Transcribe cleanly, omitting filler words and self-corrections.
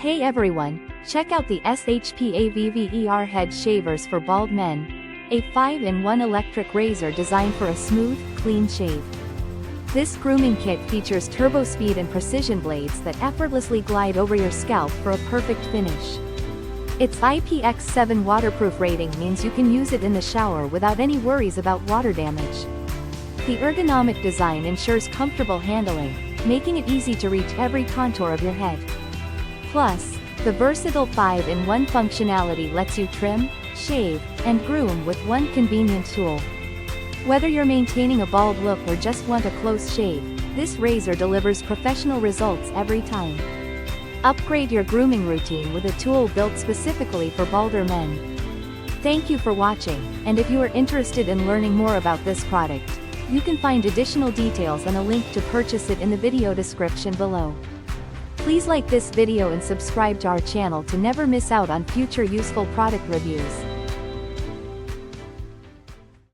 Hey everyone, check out the SHPAVVER head shavers for bald men. A 5-in-1 electric razor designed for a smooth, clean shave. This grooming kit features turbo speed and precision blades that effortlessly glide over your scalp for a perfect finish. Its IPX7 waterproof rating means you can use it in the shower without any worries about water damage. The ergonomic design ensures comfortable handling, making it easy to reach every contour of your head. Plus, the versatile 5-in-1 functionality lets you trim, shave, and groom with one convenient tool. Whether you're maintaining a bald look or just want a close shave, this razor delivers professional results every time. Upgrade your grooming routine with a tool built specifically for balder men. Thank you for watching, and if you are interested in learning more about this product, you can find additional details and a link to purchase it in the video description below. Please like this video and subscribe to our channel to never miss out on future useful product reviews.